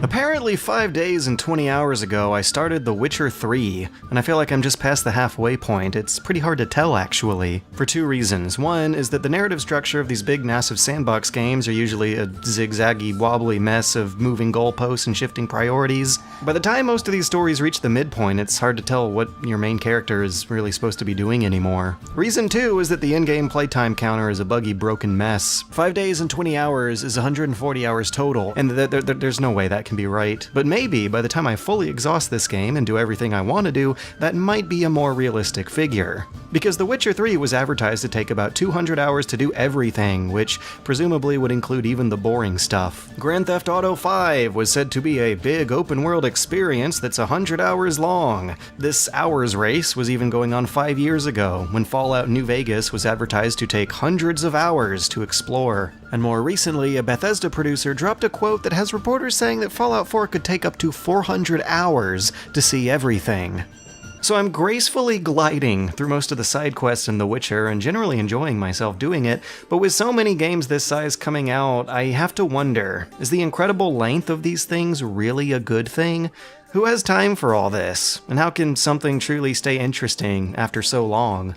Apparently 5 days and 20 hours ago I started The Witcher 3, and I feel like I'm just past the halfway point. It's pretty hard to tell actually, for two reasons. One is that the narrative structure of these big massive sandbox games are usually a zigzaggy wobbly mess of moving goalposts and shifting priorities. By the time most of these stories reach the midpoint, it's hard to tell what your main character is really supposed to be doing anymore. Reason two is that the in-game playtime counter is a buggy, broken mess. 5 days and 20 hours is 140 hours total, and there's no way that can be right. But maybe, by the time I fully exhaust this game and do everything I want to do, that might be a more realistic figure. Because The Witcher 3 was advertised to take about 200 hours to do everything, which presumably would include even the boring stuff. Grand Theft Auto 5 was said to be a big open-world experience that's 100 hours long. This hours race was even going on 5 years ago, when Fallout New Vegas was advertised to take hundreds of hours to explore. And more recently, a Bethesda producer dropped a quote that has reporters saying that Fallout 4 could take up to 400 hours to see everything. So I'm gracefully gliding through most of the side quests in The Witcher and generally enjoying myself doing it, but with so many games this size coming out, I have to wonder, is the incredible length of these things really a good thing? Who has time for all this? And how can something truly stay interesting after so long?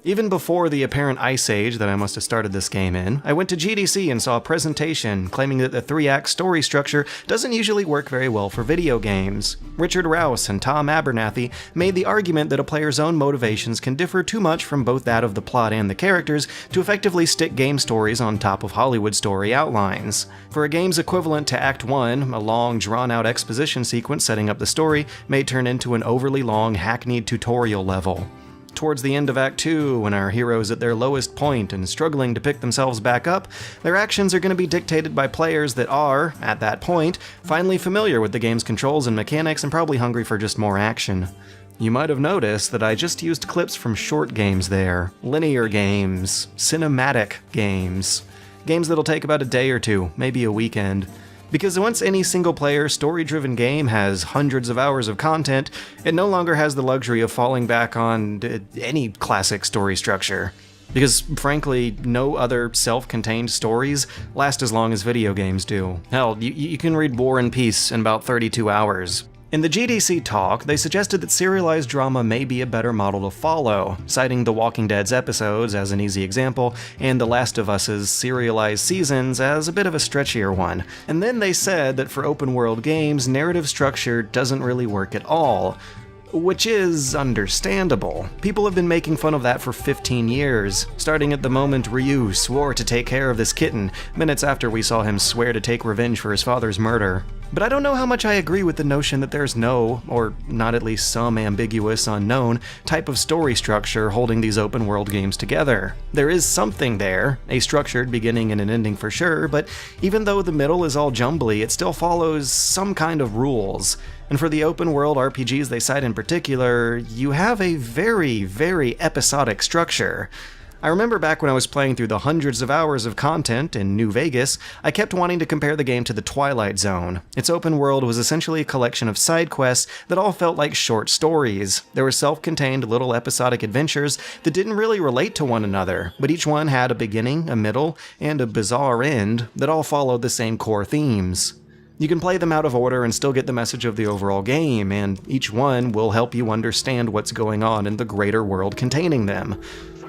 Even before the apparent ice age that I must have started this game in, I went to GDC and saw a presentation claiming that the 3-act story structure doesn't usually work very well for video games. Richard Rouse and Tom Abernathy made the argument that a player's own motivations can differ too much from both that of the plot and the characters to effectively stick game stories on top of Hollywood story outlines. For a game's equivalent to Act 1, a long, drawn-out exposition sequence setting up the story may turn into an overly long, hackneyed tutorial level. Towards the end of Act 2, when our heroes at their lowest point and struggling to pick themselves back up, their actions are going to be dictated by players that are, at that point, finally familiar with the game's controls and mechanics and probably hungry for just more action. You might have noticed that I just used clips from short games there, linear games, cinematic games, games that'll take about a day or two, maybe a weekend. Because once any single-player, story-driven game has hundreds of hours of content, it no longer has the luxury of falling back on any classic story structure. Because, frankly, no other self-contained stories last as long as video games do. Hell, you can read War and Peace in about 32 hours. In the GDC talk, they suggested that serialized drama may be a better model to follow, citing The Walking Dead's episodes as an easy example, and The Last of Us's serialized seasons as a bit of a stretchier one. And then they said that for open-world games, narrative structure doesn't really work at all. Which is understandable. People have been making fun of that for 15 years, starting at the moment Ryu swore to take care of this kitten, minutes after we saw him swear to take revenge for his father's murder. But I don't know how much I agree with the notion that there's no, or not at least some ambiguous unknown, type of story structure holding these open world games together. There is something there, a structured beginning and an ending for sure, but even though the middle is all jumbly, it still follows some kind of rules. And for the open world RPGs they cite in particular, you have a very, very episodic structure. I remember back when I was playing through the hundreds of hours of content in New Vegas, I kept wanting to compare the game to The Twilight Zone. Its open world was essentially a collection of side quests that all felt like short stories. There were self-contained little episodic adventures that didn't really relate to one another, but each one had a beginning, a middle, and a bizarre end that all followed the same core themes. You can play them out of order and still get the message of the overall game, and each one will help you understand what's going on in the greater world containing them.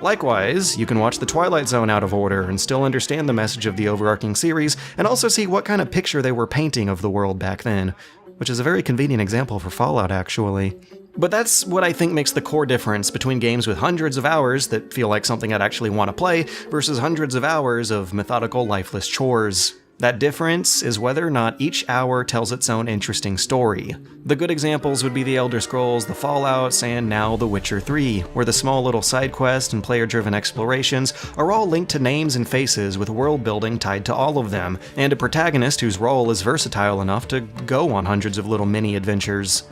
Likewise, you can watch The Twilight Zone out of order and still understand the message of the overarching series, and also see what kind of picture they were painting of the world back then, which is a very convenient example for Fallout, actually. But that's what I think makes the core difference between games with hundreds of hours that feel like something I'd actually want to play, versus hundreds of hours of methodical, lifeless chores. That difference is whether or not each hour tells its own interesting story. The good examples would be The Elder Scrolls, the Fallouts, and now The Witcher 3, where the small little side quests and player-driven explorations are all linked to names and faces with world building tied to all of them, and a protagonist whose role is versatile enough to go on hundreds of little mini-adventures.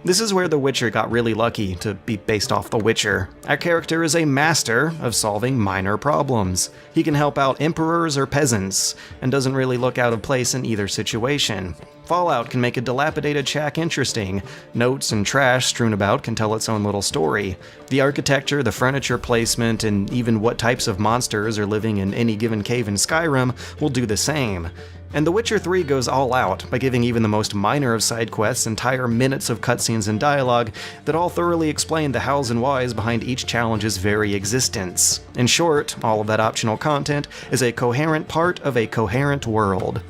This is where The Witcher got really lucky to be based off The Witcher. Our character is a master of solving minor problems. He can help out emperors or peasants, and doesn't really look out of place in either situation. Fallout can make a dilapidated shack interesting. Notes and trash strewn about can tell its own little story. The architecture, the furniture placement, and even what types of monsters are living in any given cave in Skyrim will do the same. And The Witcher 3 goes all out by giving even the most minor of side quests entire minutes of cutscenes and dialogue that all thoroughly explain the hows and whys behind each challenge's very existence. In short, all of that optional content is a coherent part of a coherent world.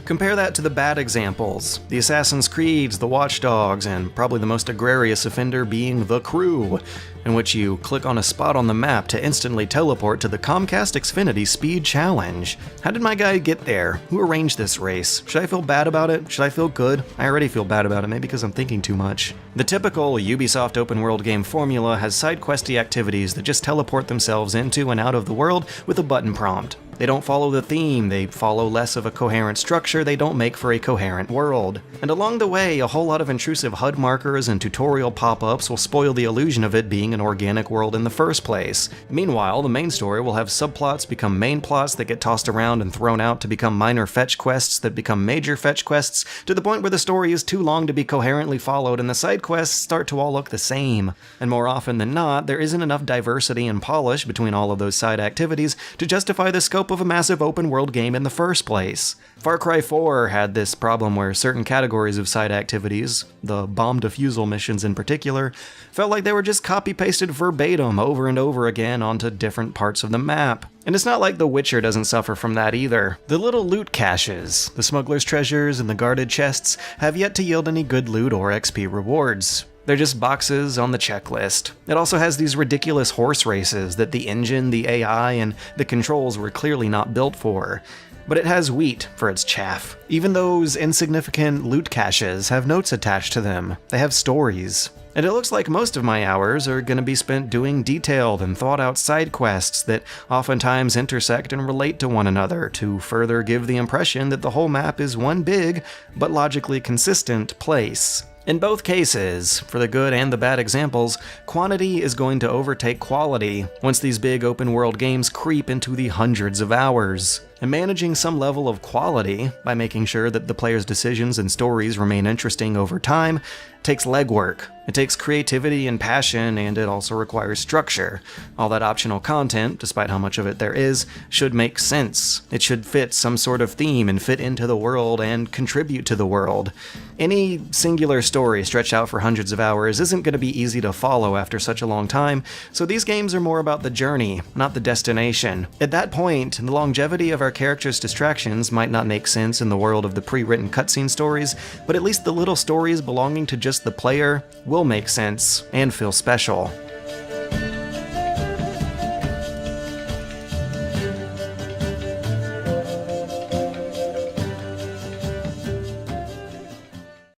Compare that to the bad examples, the Assassin's Creeds, the Watch Dogs, and probably the most egregious offender being The Crew, in which you click on a spot on the map to instantly teleport to the Comcast Xfinity Speed Challenge. How did my guy get there? Who arranged this race? Should I feel bad about it? Should I feel good? I already feel bad about it, maybe because I'm thinking too much. The typical Ubisoft open world game formula has side questy activities that just teleport themselves into and out of the world with a button prompt. They don't follow the theme, they follow less of a coherent structure, they don't make for a coherent world. And along the way, a whole lot of intrusive HUD markers and tutorial pop-ups will spoil the illusion of it being an organic world in the first place. Meanwhile, the main story will have subplots become main plots that get tossed around and thrown out to become minor fetch quests that become major fetch quests, to the point where the story is too long to be coherently followed and the side quests start to all look the same. And more often than not, there isn't enough diversity and polish between all of those side activities to justify the scope of a massive open world game in the first place. Far Cry 4 had this problem where certain categories of side activities, the bomb defusal missions in particular, felt like they were just copy-pasted verbatim over and over again onto different parts of the map. And it's not like The Witcher doesn't suffer from that either. The little loot caches, the smuggler's treasures, and the guarded chests have yet to yield any good loot or XP rewards. They're just boxes on the checklist. It also has these ridiculous horse races that the engine, the AI, and the controls were clearly not built for. But it has wheat for its chaff. Even those insignificant loot caches have notes attached to them. They have stories. And it looks like most of my hours are going to be spent doing detailed and thought-out side quests that oftentimes intersect and relate to one another to further give the impression that the whole map is one big, but logically consistent place. In both cases, for the good and the bad examples, quantity is going to overtake quality once these big open world games creep into the hundreds of hours. And managing some level of quality by making sure that the player's decisions and stories remain interesting over time takes legwork. It takes creativity and passion, and it also requires structure. All that optional content, despite how much of it there is, should make sense. It should fit some sort of theme and fit into the world and contribute to the world. Any singular story stretched out for hundreds of hours isn't going to be easy to follow after such a long time, so these games are more about the journey, not the destination. At that point, the longevity of our characters' distractions might not make sense in the world of the pre-written cutscene stories, but at least the little stories belonging to just the player will make sense and feel special.